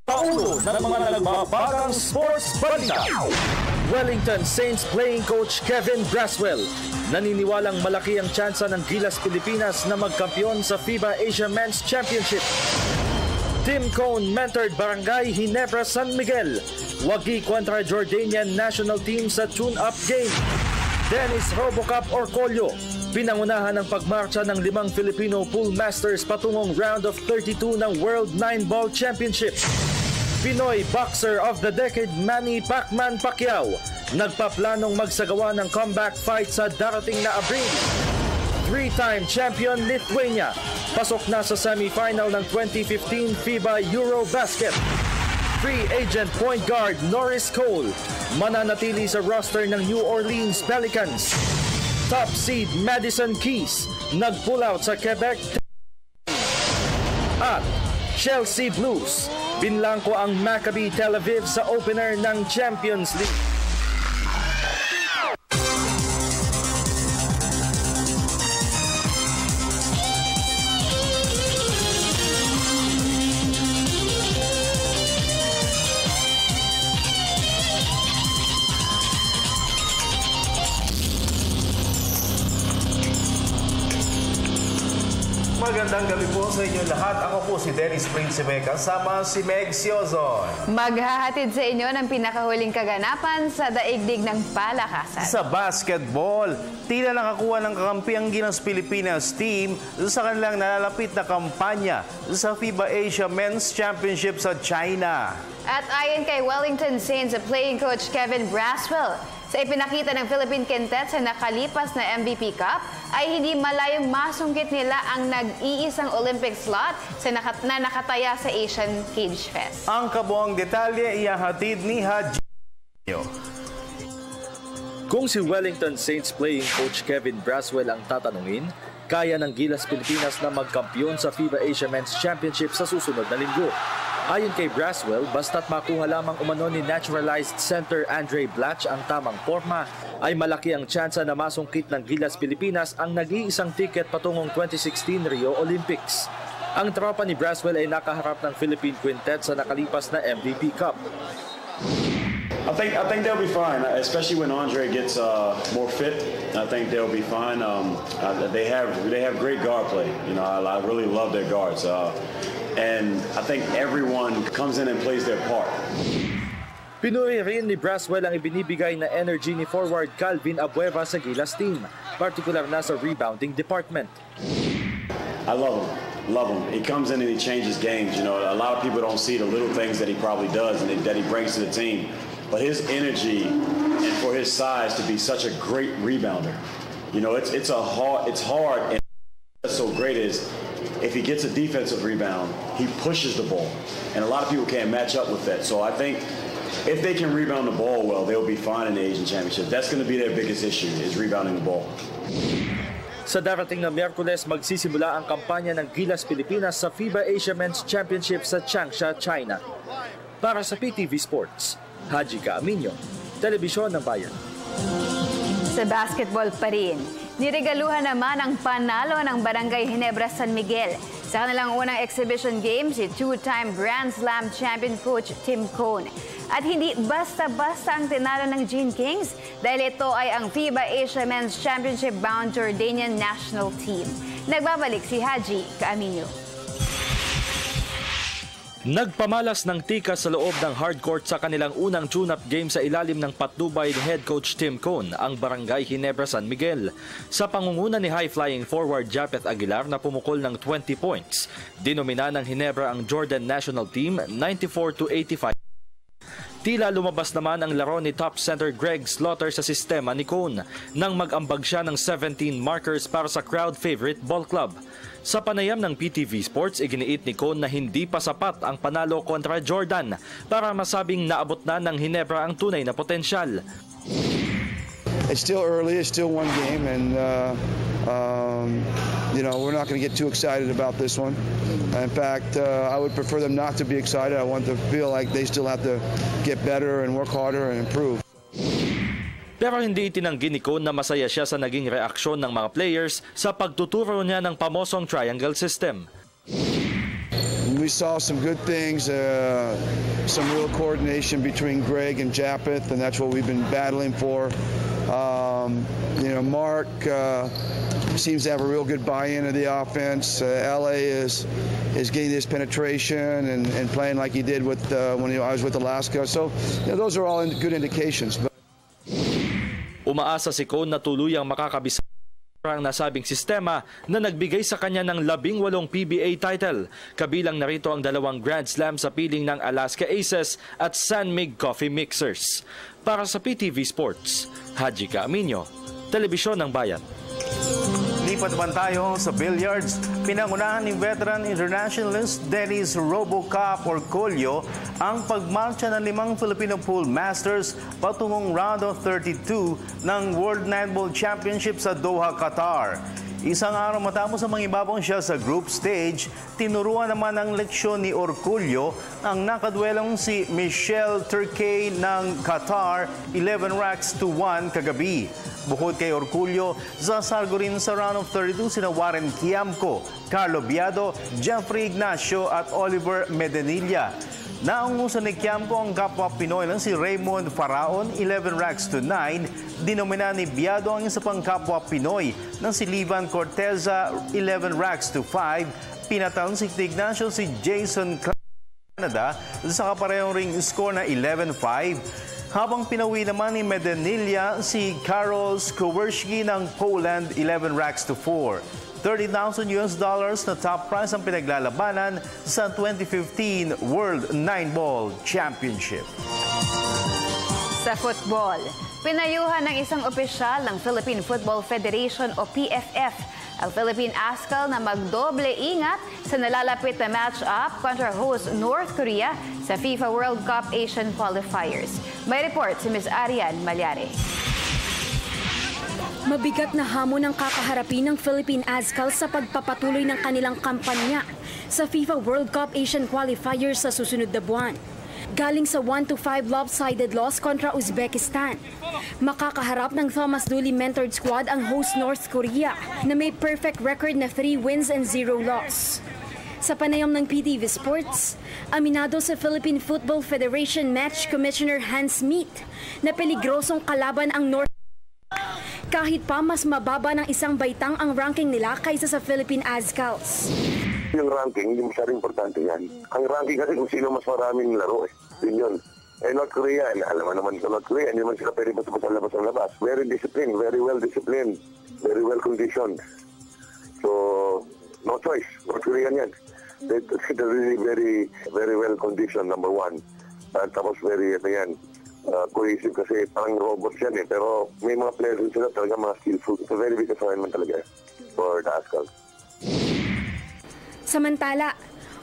Paulo ng mga nagbabagang sports balita. Wellington Saints playing coach Kevin Braswell naniniwalang malaki ang tsansa ng Gilas Pilipinas na magkampiyon sa FIBA Asia Men's Championship. Tim Cone mentored Barangay Ginebra San Miguel. Wagi kontra Jordanian national team sa tune-up game. Dennis Robocop Orcolio pinangunahan ng pagmarcha ng 5 Filipino pool masters patungong round of 32 ng World 9-Ball Championship. Pinoy Boxer of the Decade Manny Pacman Pacquiao nagpaplanong magsagawa ng comeback fight sa darating na Abril. 3-time champion Lithuania pasok na sa semifinal ng 2015 FIBA Eurobasket. Free agent point guard Norris Cole mananatili sa roster ng New Orleans Pelicans. Top seed Madison Keys nag-pull out sa Quebec. At Chelsea Blues binlangko ang Maccabi Tel Aviv sa opener ng Champions League. Magandang gabi po sa inyo lahat. Ako po si Dennis Principe kasama si Meg Siozon. Maghahatid sa inyo ng pinakahuling kaganapan sa daigdig ng palakasan. Sa basketball, tila nakakuha ng kakampi ang Gilas Pilipinas team sa kanilang nalalapit na kampanya sa FIBA Asia Men's Championship sa China. At ayon kay Wellington Saints playing coach Kevin Braswell, sa ipinakita ng Philippine Quintet sa nakalipas na MVP Cup, ay hindi malayong masungkit nila ang nag-iisang Olympic slot na nakataya sa Asian Cage Fest. Ang kabuang detalye ihahatid ni Haji. Kung si Wellington Saints playing coach Kevin Braswell ang tatanungin, kaya ng Gilas Pilipinas na magkampiyon sa FIBA Asia Men's Championship sa susunod na linggo. Ayon kay Braswell, basta't makuha lamang umano ni naturalized center Andre Blatch ang tamang forma, ay malaki ang tsansa na masungkit ng Gilas Pilipinas ang nag-iisang ticket patungong 2016 Rio Olympics. Ang tropa ni Braswell ay nakaharap ng Philippine Quintet sa nakalipas na MVP Cup. I think they'll be fine, especially when Andre gets more fit. I think they'll be fine. They have great guard play. You know, I really love their guards. And I think everyone comes in and plays their part. Pinuri rin ni Braswell ang ibinibigay na energy ni forward Calvin Abueva sa Gilas team, partikular na sa rebounding department. I love him. He comes in and he changes games. You know, a lot of people don't see the little things that he probably does and that he brings to the team. But his energy and for his size to be such a great rebounder, you know, it's hard. And what's so great is if he gets a defensive rebound, he pushes the ball. And a lot of people can't match up with that. So I think if they can rebound the ball well, they'll be fine in the Asian Championship. That's going to be their biggest issue, is rebounding the ball. Sa darating na Miyerkules, magsisimula ang kampanya ng Gilas Pilipinas sa FIBA Asia Men's Championship sa Changsha, China. Para sa PTV Sports, Haji Caaminio, Telebisyon ng Bayan. Sa basketball pa rin, niregaluhan naman ang panalo ng Barangay Ginebra San Miguel sa kanilang unang exhibition game si two-time Grand Slam champion coach Tim Cone. At hindi basta-basta ang tinalo ng Gene Kings dahil ito ay ang FIBA Asia Men's Championship bound Jordanian national team. Nagbabalik si Haji Caaminio. Nagpamalas ng tikas sa loob ng hardcourt sa kanilang unang tune-up game sa ilalim ng patnubay ni head coach Tim Cone, ang Barangay Ginebra San Miguel. Sa pangunguna ni high-flying forward Japeth Aguilar na pumukol ng 20 points, dinomina ng Ginebra ang Jordan national team 94-85. Tila lumabas naman ang laro ni top center Greg Slaughter sa sistema ni Cone nang mag-ambag siya ng 17 markers para sa crowd favorite ball club. Sa panayam ng PTV Sports, iginiit ni Cone na hindi pa sapat ang panalo kontra Jordan para masabing naabot na ng Ginebra ang tunay na potensyal. It's still early, it's still one game, and you know, we're not going to get too excited about this one. In fact, I would prefer them not to be excited. I want them to feel like they still have to get better and work harder and improve. Pero hindi itinanggi ni Cone na masaya siya sa naging reaksyon ng mga players sa pagtuturo niya ng pamosong triangle system. we saw some good things, some real coordination between Greg and Japeth, and that's what we've been battling for. Mark seems to have a real good buy-in of the offense. LA is getting this penetration and playing like he did with when I was with Alaska. So those are all good indications. Umaasa si Cone na tuluyang makakabisa ang nasabing sistema na nagbigay sa kanya ng 18 PBA title. Kabilang narito ang 2 Grand Slam sa piling ng Alaska Aces at San Mig Coffee Mixers. Para sa PTV Sports, Haji Caaminio, Telebisyon ng Bayan. Lipat naman tayo sa billiards. Pinangunahan ni veteran internationalist Dennis RoboCop Orcolio ang pagmarcha ng 5 Filipino Pool Masters patungong round of 32 ng World Netball Championship sa Doha, Qatar. Isang araw matapos ang mangibabong siya sa group stage, tinuruan naman ng leksyon ni Orculio ang nakadwelong si Michelle Turkey ng Qatar 11 racks to 1 kagabi. Bukod kay Orculio, sasargo rin sa round of 32 sina Warren Quiamco, Carlo Biado, Jeffrey Ignacio at Oliver Medenilla. Naungusan ni Quiamco ang kapwa Pinoy ng si Raymond Faraon, 11 racks to 9. Dinomina ni Biado ang isa pang kapwa Pinoy ng si Livan Corteza, 11 racks to 5. Pinatalon si Ignacio si Jason Canada sa kaparehong ring score na 11-5. Habang pinawi naman ni Medenilla si Karol Skowerski ng Poland, 11 racks to 4. $30,000 na top prize ang pinaglalabanan sa 2015 World 9-Ball Championship. Sa football, pinayuhan ng isang opisyal ng Philippine Football Federation o PFF ang Philippine ASCAL na magdoble ingat sa nalalapit na match-up kontra host North Korea sa FIFA World Cup Asian Qualifiers. May report si Ms. Arian Malyare. Mabigat na hamon ang kakaharapin ng Philippine ASCAL sa pagpapatuloy ng kanilang kampanya sa FIFA World Cup Asian Qualifiers sa susunod na buwan. Galing sa 1-5 lopsided loss kontra Uzbekistan, makakaharap ng Thomas Dooley mentored squad ang host North Korea na may perfect record na 3 wins and 0 loss. Sa panayam ng PTV Sports, aminado sa Philippine Football Federation Match Commissioner Hans Smith na peligrosong kalaban ang North kahit pa mas mababa ng isang baitang ang ranking nila kaysa sa Philippine ASCALs. Yung ranking, hindi masyadong importante yan. Ang ranking kasi kung sino mas maraming laro Yun yun. North Korea, alam naman sa North Korea, hindi naman sila pwede basta ang labas. Very disciplined, very well disciplined, very well conditioned. So, no choice. North Korean yan. They're really very well conditioned, number one. Tapos very, cohesive kasi parang robots yan eh. Pero may mga players din sila talaga mga skillful. It's a very big assignment talaga for the ASCAL. Samantala,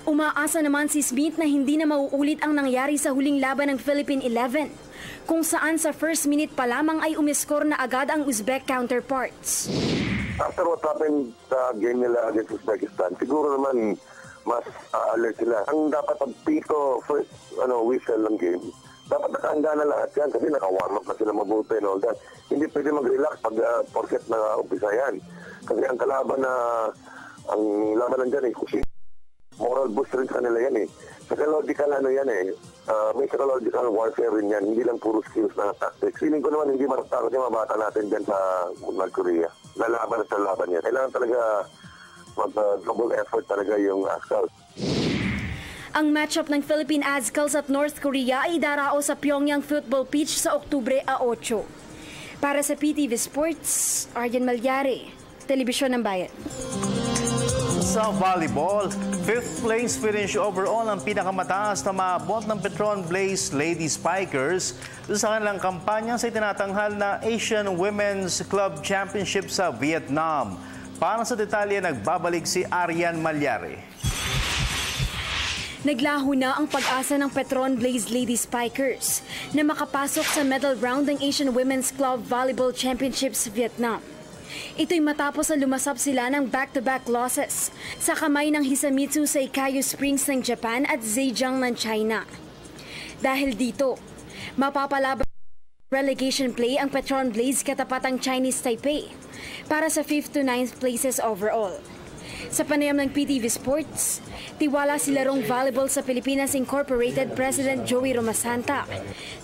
umaasa naman si Smith na hindi na mauulit ang nangyari sa huling laban ng Philippine 11, kung saan sa first minute pa lamang ay umiskor na agad ang Uzbek counterparts. After what happened sa game nila against Uzbekistan, siguro naman mas alert sila. Ang dapat pagpito first whistle ng game, dapat nakahanda na lahat yan kasi naka-warm up na sila mabuti and all that. Hindi pwede mag-relax pag porket na umpisa yan. Kasi ang kalaban na, ang laban nandyan kasi moral boost rin sa kanila yan Psychological yan may psychological warfare rin yan. Hindi lang puro skills na tactics. Feeling ko naman hindi matatakot yung mga bata natin dyan sa North Korea. Lalaban sa laban yan. Kailangan talaga mag-double effort talaga yung ASCAL. Ang matchup ng Philippine ASCALs at North Korea ay darao sa Pyongyang Football Pitch sa Oktubre 8. Para sa PTV Sports, Arian Malyare, Telebisyon ng Bayan. Sa volleyball, 5th place finish overall ang pinakamataas na maabot ng Petron Blaze Lady Spikers sa kanilang kampanya sa itinatanghal na Asian Women's Club Championship sa Vietnam. Para sa detalye, nagbabalik si Arian Malyare. Naglaho na ang pag-asa ng Petron Blaze Lady Spikers na makapasok sa medal round ng Asian Women's Club Volleyball Championships Vietnam. Ito'y matapos na lumasap sila ng back-to-back losses sa kamay ng Hisamitsu sa Ikayu Springs ng Japan at Zhejiang ng China. Dahil dito, mapapalaban relegation play ang Petron Blaze katapat ang Chinese Taipei para sa 5th to 9th places overall. Sa panayam ng PTV Sports, tiwala si Larong Volleyball sa Pilipinas Incorporated President Joey Romasanta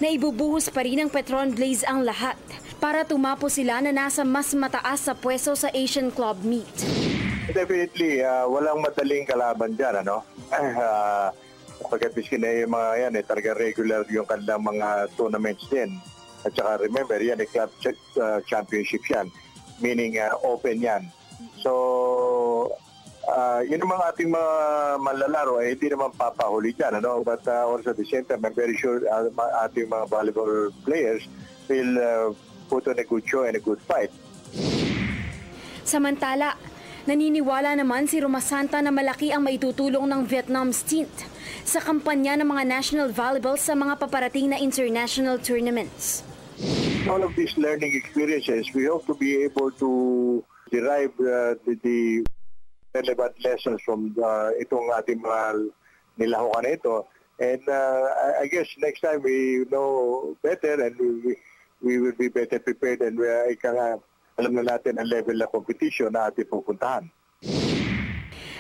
na ibubuhos pa rin ng Petron Blaze ang lahat para tumapo sila na nasa mas mataas sa pwesto sa Asian Club Meet. Definitely, walang madaling kalaban dyan, ano? Pagkatis na yung mga yan, talaga regular yung kanilang mga tournaments din. At saka remember, yan ay club championship yan, meaning open yan. So, yun ang mga ating mga manlalaro, hindi naman papahuli dyan, ano? But also at the same time, I'm very sure ating mga volleyball players will put on a good show and a good fight. Samantala, naniniwala naman si Romasanta na malaki ang maitutulong ng Vietnam stint sa kampanya ng mga national volleyball sa mga paparating na international tournaments. All of these learning experiences, we hope to be able to derive the relevant lessons from itong ating mga nilahukan na ito. And I guess next time we know better and we will be better prepared and alam na natin ang level na competition na ating pupuntahan.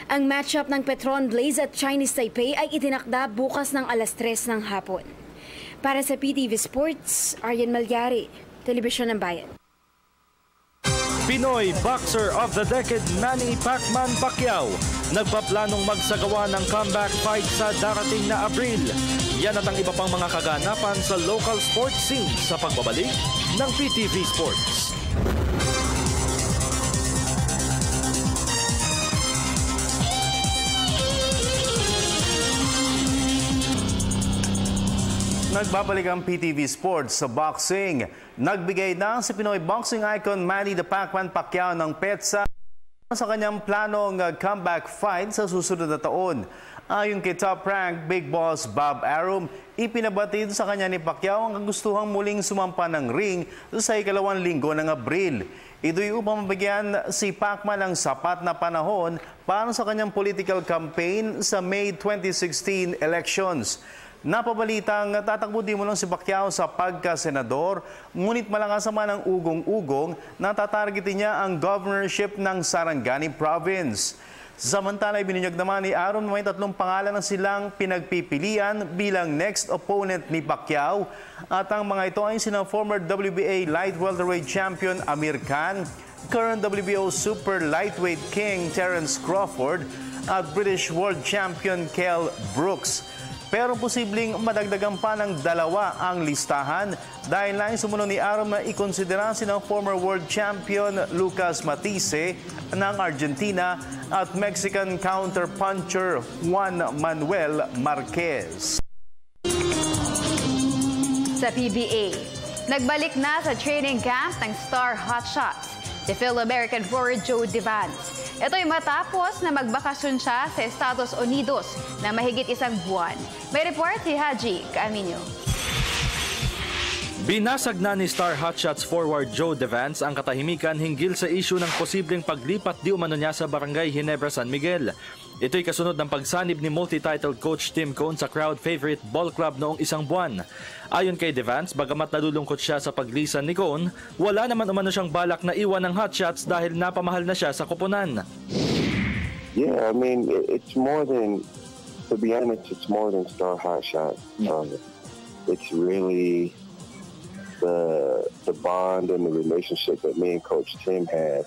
Ang matchup ng Petron Blaze at Chinese Taipei ay itinakda bukas ng 3:00 ng hapon. Para sa PTV Sports, Aryan Malyari, Telebisyon ng Bayan. Pinoy Boxer of the Decade Manny Pacman Pacquiao nagpaplanong magsagawa ng comeback fight sa darating na Abril. Yan at ang iba pang mga kaganapan sa local sports scene sa pagbabalik ng PTV Sports. Nagbabalik ang PTV Sports sa boxing. Nagbigay na si Pinoy boxing icon Manny the Pacman Pacquiao ng petsa sa kanyang planong comeback fight sa susunod na taon. Ayon kay Top Rank Big Boss Bob Arum, ipinabatid sa kanya ni Pacquiao ang kagustuhang muling sumampa ng ring sa ikalawang linggo ng Abril. Ito'y upang mabigyan si Pacman ng sapat na panahon para sa kanyang political campaign sa May 2016 elections. Napabalitang tatakbo din mo lang si Pacquiao sa pagka-senador, ngunit malakas naman ang ugong-ugong na tatargetin niya ang governorship ng Sarangani Province. Samantala, ibinunyag naman ni Aron may 3 pangalan na silang pinagpipilian bilang next opponent ni Pacquiao. At ang mga ito ay sina former WBA light welterweight champion Amir Khan, current WBO super lightweight king Terence Crawford at British world champion Kell Brooks. Pero posibleng madagdagan pa ng 2 ang listahan dahil lang sumunod ni Arum na ikonsidera sina former world champion Lucas Matisse ng Argentina at Mexican counterpuncher Juan Manuel Marquez. Sa PBA, nagbalik na sa training camp ng star hotshots, si Phil-American forward Joe Devance. Ito'y matapos na magbakasyon siya sa Estados Unidos na mahigit 1 buwan. May report si Haji Caaminio. Binasag na ni star hotshots forward Joe Devance ang katahimikan hinggil sa isyu ng posibleng paglipat di umano niya sa Barangay Ginebra, San Miguel. Ito'y kasunod ng pagsanib ni multi-titled coach Tim Cone sa crowd favorite ball club noong 1 buwan. Ayon kay Devance, bagamat nalulungkot siya sa paglisan ni Cone, wala naman umano siyang balak na iwan ng hotshots dahil napamahal na siya sa koponan. Yeah, I mean, it's more than, to be honest, it's more than star hotshots. It's really the bond and the relationship that me and Coach Tim have.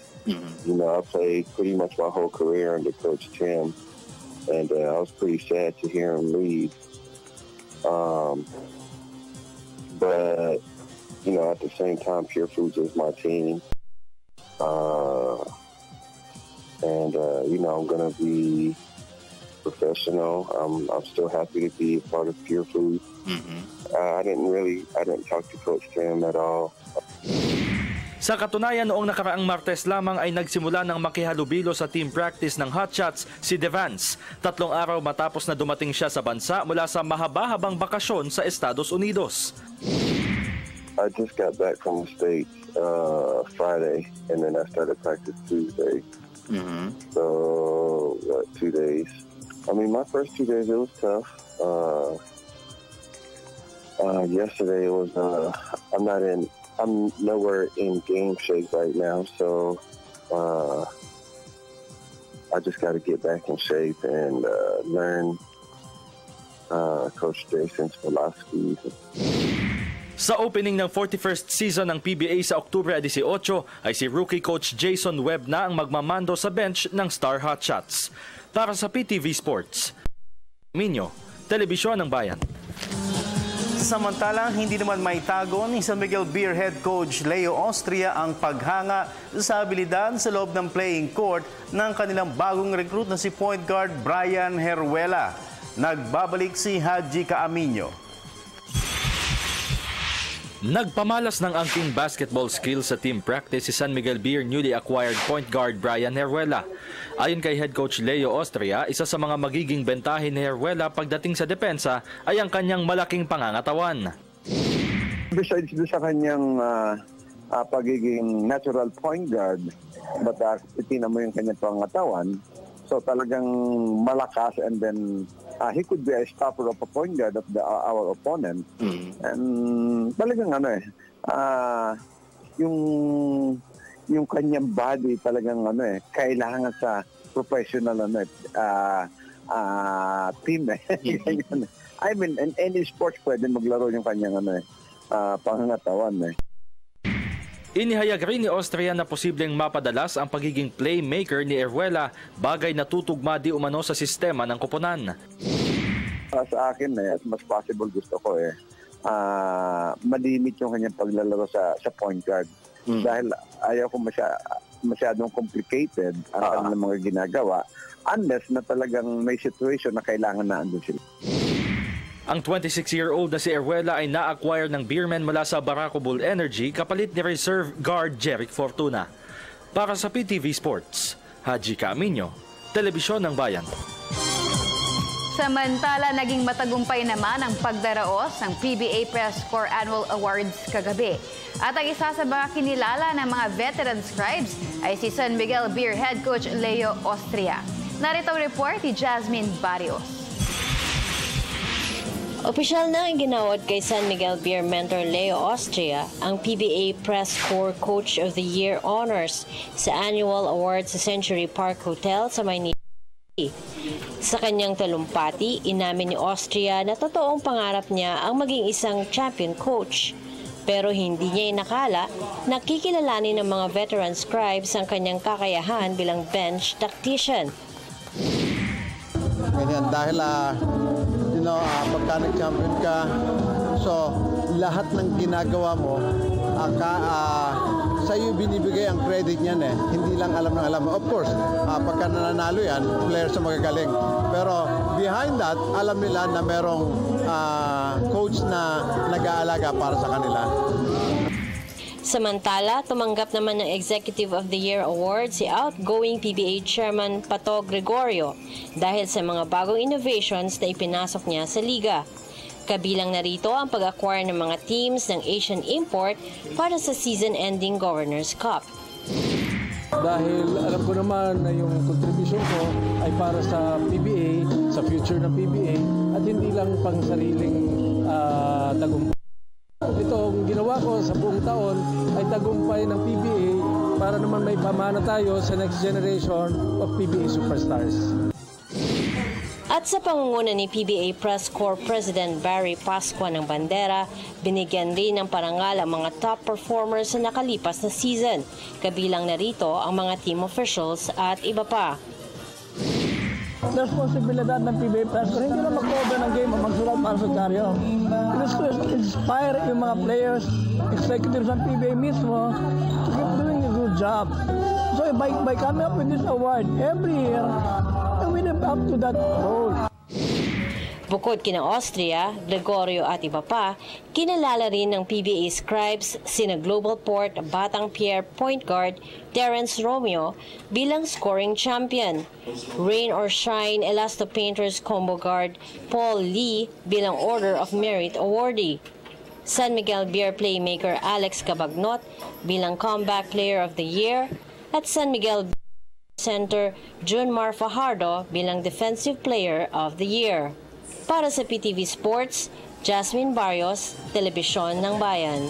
You know, I played pretty much my whole career under Coach Tim, and I was pretty sad to hear him leave. But, you know, at the same time, Pure Foods is my team. And, you know, I'm going to be professional. I'm still happy to be a part of Pure Foods. I didn't talk to Coach Tim at all. Sa katunayan, noong nakaraang Martes lamang ay nagsimula ng makihalubilo sa team practice ng hotshots si Devance. 3 araw matapos na dumating siya sa bansa mula sa mahaba-habang bakasyon sa Estados Unidos. I just got back from the States Friday, and then I started practice Tuesday. So, 2 days. I mean, my first 2 days, it was tough. Yesterday it was, I'm nowhere in game shape right now, so I just got to get back in shape and learn Coach Jason's philosophy. Sa opening ng 41st season ng PBA sa Oktubre 18 ay si rookie coach Jason Webb na ang magmamando sa bench ng Star Hotshots. Para sa PTV Sports, Minyo, Telebisyon ng Bayan. Samantalang hindi naman maitago ni San Miguel Beer head coach Leo Austria ang paghanga sa abilidad sa loob ng playing court ng kanilang bagong recruit na si point guard Brian Heruela. Nagbabalik si Haji Caaminyo. Nagpamalas ng angking basketball skills sa team practice si San Miguel Beer newly acquired point guard Brian Heruela. Ayon kay head coach Leo Austria, isa sa mga magiging bentahin ni Heruela pagdating sa depensa ay ang kanyang malaking pangangatawan. Besides sa kanyang pagiging natural point guard, but titignan mo yung kanyang pangangatawan, so talagang malakas, and then he could be a stopper of a point guard of our opponent. And talagang yung kanyang body talagang kailangan sa professional team. I mean, in any sports pwede maglaro yung kanyang pangangatawan. Inihayag rin ni Austria na posibleng mapadalas ang pagiging playmaker ni Heruela, bagay na tutugma di umano sa sistema ng koponan. Sa akin, as much possible gusto ko malimit yung kanyang paglalaro sa point guard. Dahil ayaw ko masyadong complicated ang kanilang mga ginagawa unless na talagang may situation na kailangan na andun sila. Ang 26-year-old na si Heruela ay na-acquire ng Beermen mula sa Barako Bull Energy kapalit ni reserve guard Jeric Fortuna. Para sa PTV Sports, Haji Caaminyo, Telebisyon ng Bayan. Samantala, naging matagumpay naman ang pagdaraos ng PBA Press Corps Annual Awards kagabi. At ang isa sa mga kinilala ng mga veteran scribes ay si San Miguel Beer head coach Leo Austria. Narito ang report ni Jasmine Barrios. Opisyal na ang ginawad kay San Miguel Beer mentor Leo Austria ang PBA Press Corps Coach of the Year honors sa annual award sa Century Park Hotel sa Maynila. Sa kanyang talumpati, inamin ni Austria na totoong pangarap niya ang maging isang champion coach. Pero hindi niya inakala na kikilalanin ng mga veteran scribes ang kanyang kakayahan bilang bench tactician. Ganyan, dahil pagka nag-champion ka, so lahat ng ginagawa mo, sa iyo binibigay ang credit niyan Hindi lang alam ng alam mo. Of course, pagka nananalo yan, players ang magagaling. Pero behind that, alam nila na merong coach na nag-aalaga para sa kanila. Samantala, tumanggap naman ng Executive of the Year Award si outgoing PBA Chairman Pato Gregorio dahil sa mga bagong innovations na ipinasok niya sa liga. Kabilang narito ang pag-acquire ng mga teams ng Asian import para sa season-ending Governors Cup. Dahil alam ko naman na yung contribution ko ay para sa PBA, sa future ng PBA, at hindi lang pang sariling tagumpay. Itong ginawa ko sa buong taon ay tagumpay ng PBA para naman may pamana tayo sa next generation of PBA superstars. At sa pangunguna ni PBA Press Corps President Barry Pascua ng Bandera, binigyan rin ng parangal ang mga top performers sa nakalipas na season. Kabilang narito ang mga team officials at iba pa. Responsibilidad ng PBA Press Corps, hindi na mag-cover ng game o magsulat para sa dyaryo. It is to inspire yung mga players, executives ng PBA mismo to keep doing a good job. So by coming up with this award every year, we live up to that role. Bukod kina Austria, Gregorio at iba pa, kinalala rin ng PBA scribes sina Global Port Batang Pier point guard Terence Romeo bilang scoring champion, Rain or Shine Elasto Painters combo guard Paul Lee bilang Order of Merit awardee, San Miguel Beer playmaker Alex Cabagnot bilang Comeback Player of the Year, at San Miguel Center Junmar Fajardo bilang Defensive Player of the Year. Para sa PTV Sports, Jasmine Barrios, Telebisyon ng Bayan.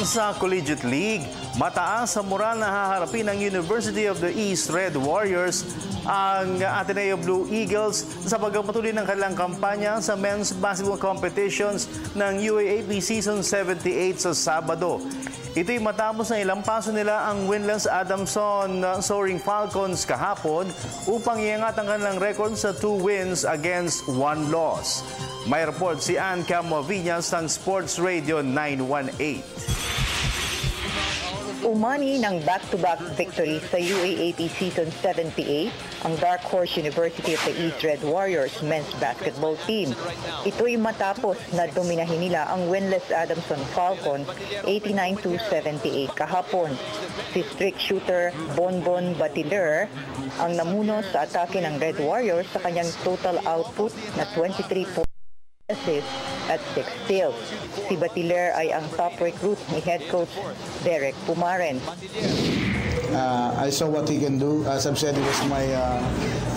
Sa Collegiate League, Mataas sa moral na haharapin ng University of the East Red Warriors ang Ateneo Blue Eagles sa pagpapatuloy ng kanilang kampanya sa men's basketball competitions ng UAAP Season 78 sa Sabado. Ito'y matapos na ilampaso nila ang winless Adamson Soaring Falcons kahapon upang iangat ang kanilang record sa 2 wins against 1 loss. May report si Ann Camoviñas ng Sports Radio 918. Umani ng back-to-back victory sa UAAP Season 78 ang Dark Horse University of the East Red Warriors men's basketball team. Ito'y matapos na dominahin nila ang winless Adamson Falcons 89-78 kahapon. Si strict shooter Bonbon Batiler ang namuno sa atake ng Red Warriors sa kanyang total output na 23 points at 6 steals. Si Batiler ay ang top recruit ni head coach Derek Pumaren. I saw what he can do. As I've said, he was my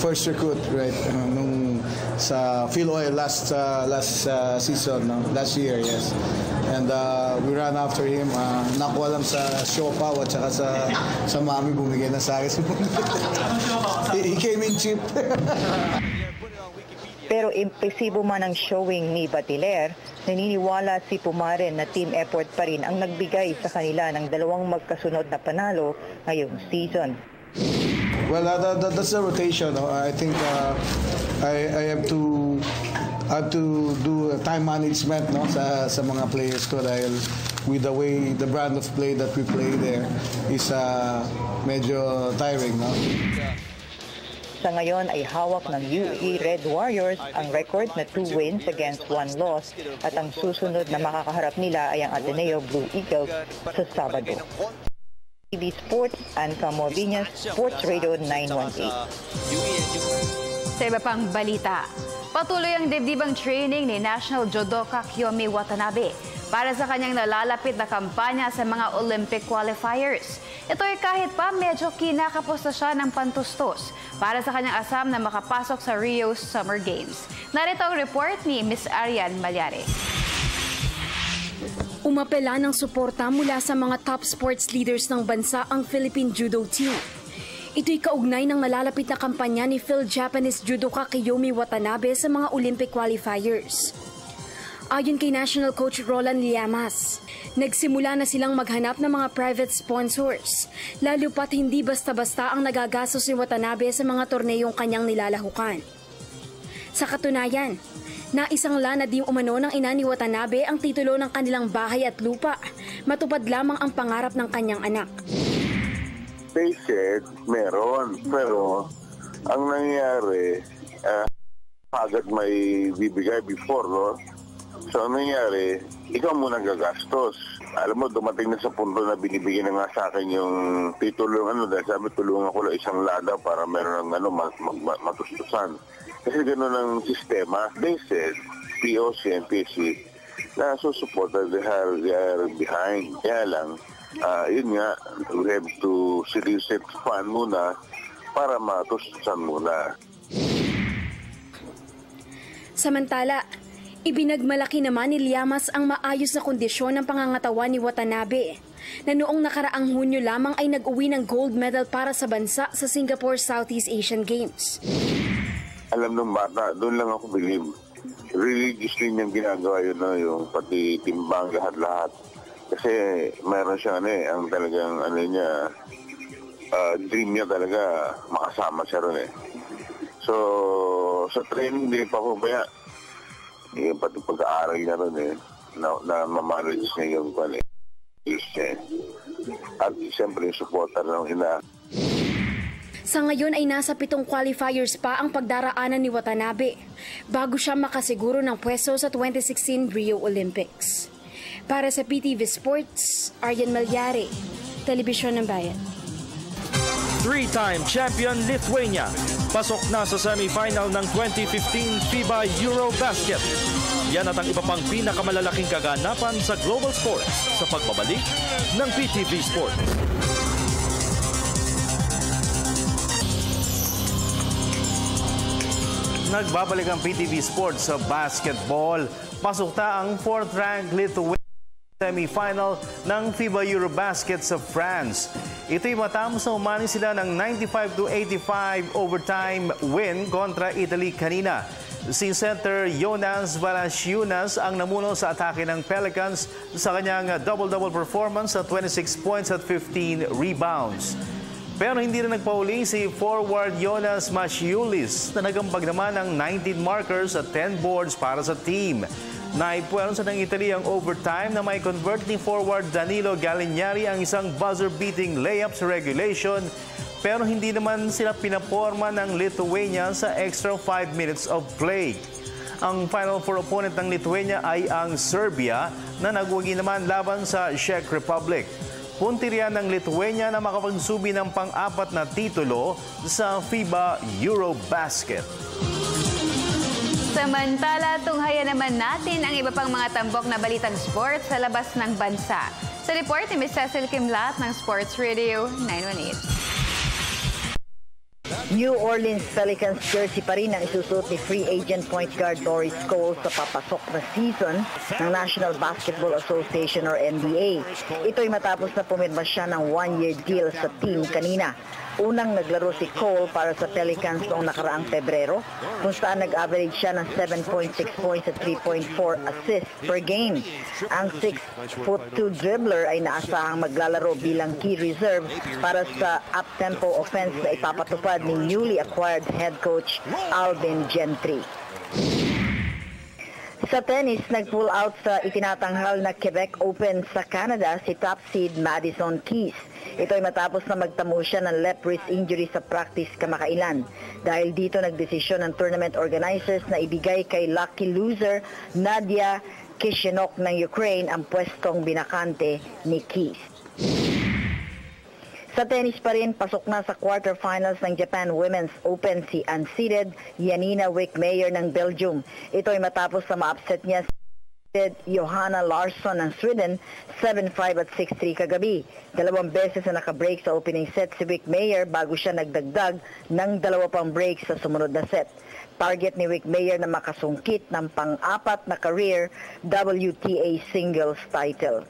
first recruit, right? Nung sa Philoil last season, last year, yes. And we ran after him. Nakuha lang sa Siopaw at saka sa Mami, bumigay na sa akin. He came in cheap. Pero impresibo man ang showing ni Batiler, naniniwala si Pumaren na team effort pa rin ang nagbigay sa kanila ng 2 magkasunod na panalo ngayong season. Well, that's the rotation. I think I have to do time management sa mga players ko dahil with the way the brand of play that we play there is medyo tiring. Sa ngayon ay hawak ng UAE Red Warriors ang record na 2 wins against 1 loss at ang susunod na makakaharap nila ay ang Ateneo Blue Eagles sa Sabado. TV Sports, Ann Camoviñas, Sports Radio 918. Sa iba pang balita, patuloy ang dibdibang training ni National Judoka Kiyomi Watanabe para sa kanyang nalalapit na kampanya sa mga Olympic qualifiers. Ito ay kahit pa medyo kinakapos na siya ng pantustos para sa kanyang asam na makapasok sa Rio Summer Games. Narito ang report ni Ms. Arian Malyare. Umapela ng suporta mula sa mga top sports leaders ng bansa ang Philippine Judo Team. Ito'y kaugnay ng nalalapit na kampanya ni Phil-Japanese judoka Kiyomi Watanabe sa mga Olympic qualifiers. Ayon kay National Coach Roland Llamas, nagsimula na silang maghanap ng mga private sponsors, lalo pat hindi basta-basta ang nagagastos ni Watanabe sa mga torneyong kanyang nilalahukan. Sa katunayan, naisangla na di umano ng ina ni Watanabe ang titulo ng kanilang bahay at lupa, matupad lamang ang pangarap ng kanyang anak. They said meron, pero ang nangyari, agad may bibigay before, no? So, ano nangyari, ikaw muna gagastos. Alam mo, dumating na sa punto na binibigyan na nga sa akin yung titulo, dahil sabi, tulungan ko lang isang lada para meron ng matustusan. Kasi gano'n ang sistema. They said, POC and PC, na susuporta, they are behind. Kaya lang, yun nga, we have to solicit fund muna para matustusan muna. Samantala, ibinagmalaki naman ni Llamas ang maayos na kondisyon ng pangangatawan ni Watanabe, na noong nakaraang Hunyo lamang ay nag-uwi ng gold medal para sa bansa sa Singapore Southeast Asian Games. Alam ng bata, doon lang ako believe. Religiously niyang ginagawa yun, yung pati timbang lahat-lahat. Kasi mayroon siya ang talagang dream niya talaga makasama siya ron . So, sa training din pa po ba yung pati pag-aaral niya ron na mamanage niya yung at siyempre yung supporter ng ina. Sa ngayon ay nasa 7 qualifiers pa ang pagdaraanan ni Watanabe bago siya makasiguro ng pwesto sa 2016 Rio Olympics. Para sa PTV Sports, Arian Malyare, Telebisyon ng Bayan. 3-time champion Lithuania, pasok na sa semifinal ng 2015 FIBA Eurobasket. Yan at ang iba pang pinakamalalaking kaganapan sa global sports sa pagbabalik ng PTV Sports. Nagbabalik ang PTV Sports sa basketball. Pasok na ang 4th ranked Lithuania semi-final ng FIBA Eurobasket sa France. Ito'y matapos na umani sila ng 95-85 overtime win kontra Italy kanina. Si center Jonas Valanciunas ang namuno sa atake ng Pelicans sa kanyang double-double performance sa 26 points at 15 rebounds. Pero hindi na nagpauli si forward Jonas Maciulis na nagambag naman ng 19 markers at 10 boards para sa team. Naipuwersa ng Italy ang overtime na may convert ni forward Danilo Gallinari ang isang buzzer-beating layup sa regulation, pero hindi naman sila pinaporma ng Lithuania sa extra 5 minutes of play. Ang Final Four opponent ng Lithuania ay ang Serbia na nagwagi naman laban sa Czech Republic. Puntirya ng Lithuania na makapagsubi ng pang-apat na titulo sa FIBA Eurobasket. Samantala, tunghayan naman natin ang iba pang mga tambok na balitang sports sa labas ng bansa. Sa report ni Ms. Cecil Kimlat ng Sports Radio 918. New Orleans Pelicans jersey pa rin ang isusuot ni free agent point guard Doris Cole sa papasok na season ng National Basketball Association or NBA. Ito'y matapos na pumirma siya ng one-year deal sa team kanina. Unang naglaro si Cole para sa Pelicans noong nakaraang Pebrero, kung saan nag-average siya ng 7.6 points at 3.4 assists per game. Ang 6'2" dribbler ay naasahang maglalaro bilang key reserve para sa up-tempo offense na ipapatupad ni newly acquired head coach Alvin Gentry. Sa tennis, nag-pull out sa itinatanghal na Quebec Open sa Canada si top seed Madison Keys. Ito ay matapos na magtamo siya ng left wrist injury sa practice kamakailan. Dahil dito nagdesisyon ng tournament organizers na ibigay kay lucky loser Nadia Kishenok ng Ukraine ang pwestong binakante ni Keys. Sa tennis pa rin, pasok na sa quarterfinals ng Japan Women's Open si unseeded Janina Wickmeyer ng Belgium. Ito ay matapos na ma-upset niya si Johanna Larsson ng Sweden 7-5 at 6-3 kagabi. 2 beses na nakabreak sa opening set si Wickmeyer bago siya nagdagdag ng 2 pang break sa sumunod na set. Target ni Wickmeyer na makasungkit ng pang-4 na career WTA singles title.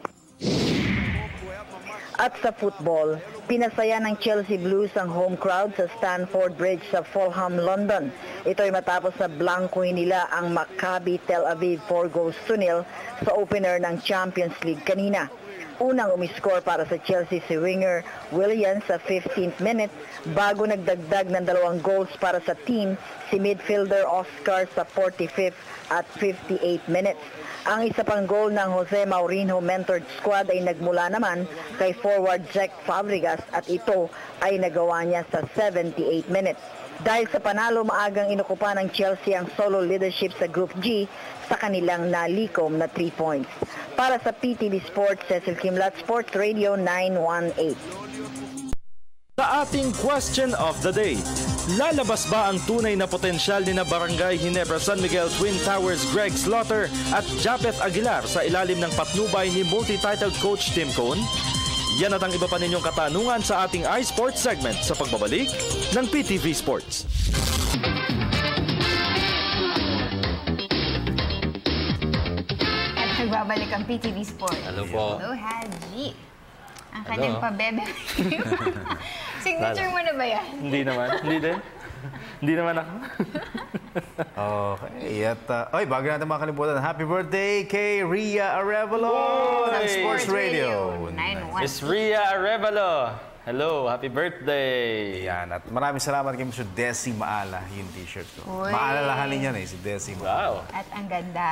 At sa football, pinasaya ng Chelsea Blues ang home crowd sa Stamford Bridge sa Fulham, London. Ito ay matapos na blankohin nila ang Maccabi Tel Aviv 4-0 sa opener ng Champions League kanina. Unang umiscore para sa Chelsea si winger Williams sa 15th minute bago nagdagdag ng 2 goals para sa team si midfielder Oscar sa 45th at 58 minutes. Ang isa pang goal ng Jose Mourinho mentored squad ay nagmula naman kay forward Jack Fabregas at ito ay nagawa niya sa 78 minutes. Dahil sa panalo, maagang inukupa ng Chelsea ang solo leadership sa Group G sa kanilang nalikom na 3 points. Para sa PTV Sports, Cecil Kimlat, Sports Radio 918. Sa ating question of the day, lalabas ba ang tunay na potensyal ni na Barangay Ginebra San Miguel Twin Towers Greg Slaughter at Japeth Aguilar sa ilalim ng patnubay ni multi-titled coach Tim Cone? Yan at ang iba pa ninyong katanungan sa ating iSports segment sa pagbabalik ng PTV Sports. At nagbabalik ang PTV Sports. Hello po. Hello, Haji. Ang kanyang pabebe. Signature mo na ba yan? Hindi naman. Hindi din. Hindi naman ako. Okay. At, bago natin makalimutan, happy birthday kay Rhea Arevalo ng Sports Radio 918. Miss Rhea Arevalo. Hello, happy birthday! Yan, at maraming salamat kay Mr. Desi Maala, yung t-shirt ko. Maalalahanin niya si Desi Maala. Wow. At ang ganda.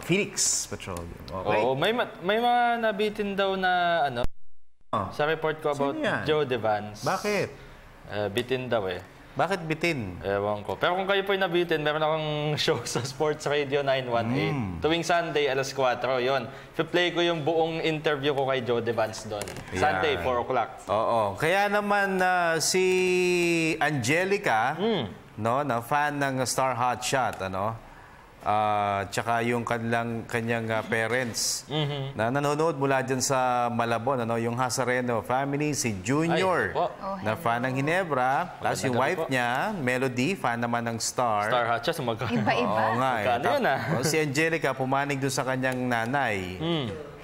Phoenix Petroleum. Okay. Oo, may mga nabitin daw na sa report ko about Joe Devans. Bakit? Bitin daw eh. Bakit bitin? Ewan ko. Pero kung kayo po'y nabitin, meron akong show sa Sports Radio 918. Tuwing Sunday, alas 4. Yun. Play ko yung buong interview ko kay Joe Devans doon. Sunday, 4 o'clock. Oo. Kaya naman si Angelica, na fan ng Star Hot Shot, Tsaka yung kanyang parents na nanonood mula dyan sa Malabon, yung Hasareno family, si Junior na fan ng Ginebra, tapos yung wife niya, Melody, fan naman ng Star. Star Hatches, Iba-iba. Oo nga. Magkano yun, Si Angelica, pumanig doon sa kanyang nanay.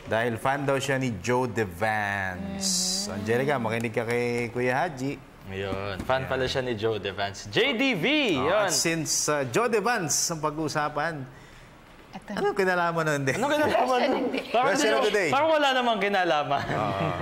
Dahil fan daw siya ni Joe Devance. Angelica, makinig ka kay Kuya Haji. Yun. Fan pala siya ni Joe Devance. JDV! Yun. At since Joe Devance ang pag-uusapan, ano kinalaman nun? Ano kinalaman? Question of the day. Parang wala namang kinalaman.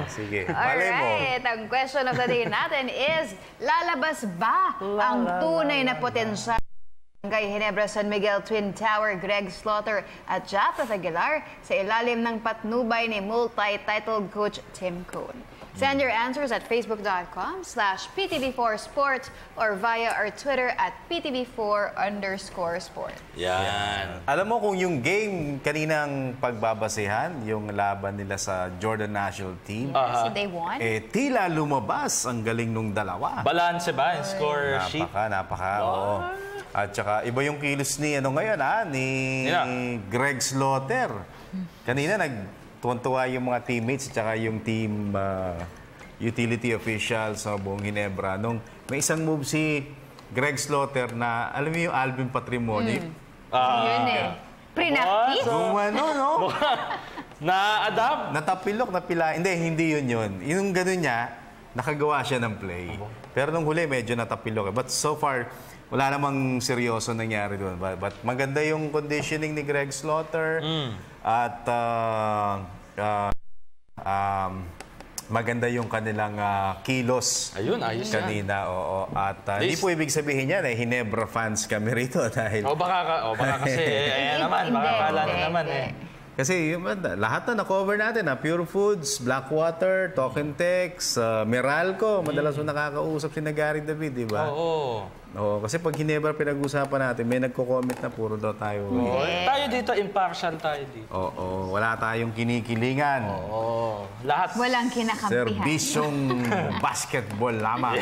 Sige. Malay mo. Alright, ang question of the day natin is, lalabas ba ang tunay na potensyal ng Barangay Ginebra San Miguel Twin Tower Greg Slaughter at Japeth Aguilar sa ilalim ng patnubay ni multi-titled coach Tim Cone? Send your answers at facebook.com/PTV4Sports or via our Twitter at PTV4_sport. Yan. Alam mo kung yung game kaninang pagbabasehan, yung laban nila sa Jordan National Team, So they won? tila lumabas ang galing nung dalawa. Balance ba yung score sheet? Napaka, oo. At saka iba yung kilos ni ngayon ni Greg Slaughter. Kanina tuwan-tuwa yung mga teammates at yung team utility officials sa buong Ginebra. Nung may isang move si Greg Slaughter na, alam mo yung Alvin Patrimonio? Yun Pre-practice? Kung no? Na-adapt? Natapilok, napila. Hindi yun. Yung gano'n niya, nakagawa siya ng play. Pero nung huli, medyo natapilok. But so far, wala namang seryoso nangyari doon. But maganda yung conditioning ni Greg Slaughter. At maganda yung kanilang kilos. Ayun, ayos kanina. Oo. At hindi po ibig sabihin yan, Ginebra fans kami rito. Dahil... baka kasi, ayan naman, baka kala na naman Kasi lahat na na-cover natin, Pure Foods, Blackwater, Talk and Text, Meralco, madalas mo nakakausap si Gary David, di ba? Oo, kasi pag Ginebra pinag-usapan natin, may nagko-comment na puro daw tayo. Tayo dito, impartial tayo dito. Oo, wala tayong kinikilingan. Lahat. Walang kinakampihan. Serbisyong basketball lamang.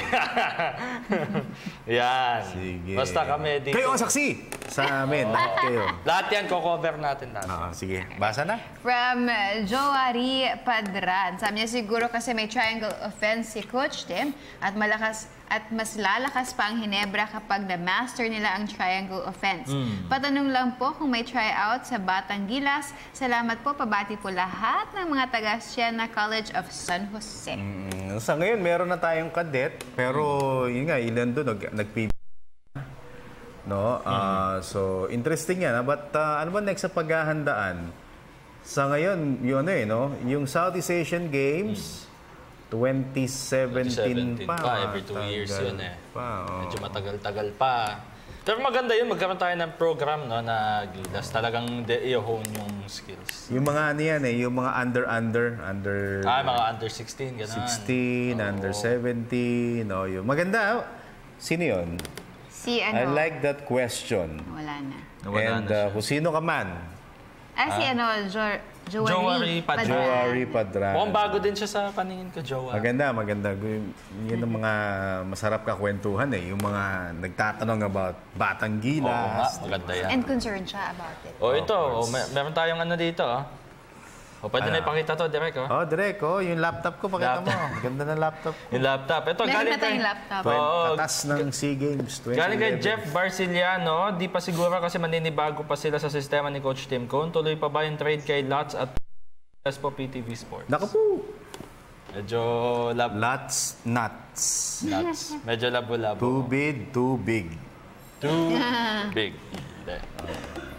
Yan. Sige. Basta kami dito. Kayo ang saksi sa amin. Lahat kayo. Lahat yan, ko-cover natin natin. Sige, basa na. From Joari Padran. Sabi niya siguro kasi may triangle offense si Coach Tim at mas lalakas pa ang Ginebra kapag na-master nila ang triangle offense. Patanong lang po kung may tryout sa Batang Gilas. Salamat po, pabati po lahat ng mga taga Siena College of San Jose. Sa ngayon, meron na tayong cadet, pero yun nga, ilan doon nag-PB. No? So, interesting yan. But ano ba next sa paghahandaan? Sa ngayon, yun yung Southeast Asian Games, 2017 pa. Every 2 years yun Medyo matagal-tagal pa. Pero maganda yun, magkaroon tayo ng program na Gilas. Talagang i-hone yung skills. Yung mga yung mga under. Mga under 16, gano'n. 16, under 17. Yung maganda. Sino yun? I like that question. Wala na. And kung sino ka man. Joari Padran. Joari Padran. Mukhang bago din siya sa paningin ko, Joari. Maganda. Yan ang mga masarap ka kwentuhan yung mga nagtatanong about Batang Gilas. Maganda yan. And concerned siya about it. Ito. Meron tayong dito. Pwede na ipakita to, Direk. Direk. Yung laptop ko, pakita mo. Ganda ng laptop ko. Yung laptop. Ito, galing kay laptop. Katas ng SEA Games 2011. Galing kay Jeff Barciliano. Di pa siguro kasi maninibago pa sila sa sistema ni Coach Tim Cone. Tuloy pa ba yung trade kay Lots at po PTV Sports? Naku po. Medyo Lots, nuts. Medyo labo-labo. Too big. Too big.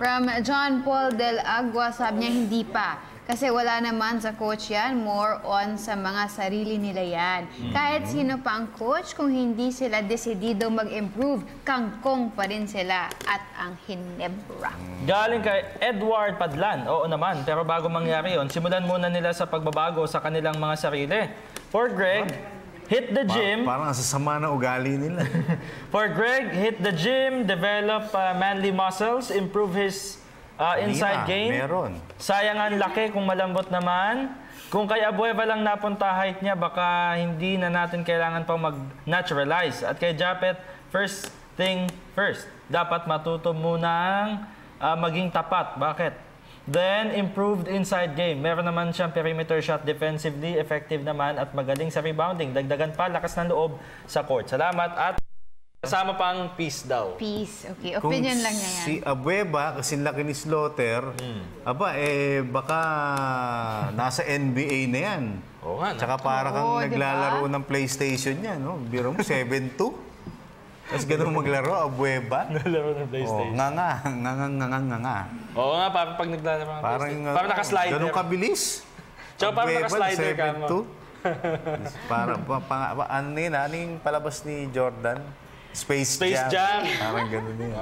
From John Paul Del Agua, sabi niya hindi pa. Kasi wala naman sa coach yan, more on sa mga sarili nila yan. Kahit sino pa ang coach, kung hindi sila desidido mag-improve, kangkong pa rin sila at ang Ginebra. Galing kay Edward Padlan. Oo naman, pero bago mangyari yun, simulan muna nila sa pagbabago sa kanilang mga sarili. For Greg, hit the gym. Parang sasama na ugali nila. For Greg, hit the gym, develop manly muscles, improve his inside game. Meron. Sayang ang laki kung malambot naman. Kung kay Abueva lang napunta height niya, baka hindi na natin kailangan pang mag-naturalize. At kay Japeth, first thing first. Dapat matuto munang maging tapat. Bakit? Then, improved inside game. Meron naman siyang perimeter shot defensively, effective naman at magaling sa rebounding. Dagdagan pa, lakas ng loob sa court. Salamat at kasama pang peace daw. Peace. Okay, opinion lang niya yan. Si Abueva, kasi laki ni Slaughter, baka nasa NBA na yan. Oo nga. Tsaka para kang naglalaro ng PlayStation yan. No? Biro mo, 7-2. Tapos ganun maglaro, Abueva. Naglalaro ng PlayStation. Nga. Oo nga, pag naglalaro ng PlayStation. Parang naka-slider. Ganun kabilis. Tsaka parang naka-slider ka mo. Ano yung palabas ni Jordan? Space Jam. Parang ganun yun.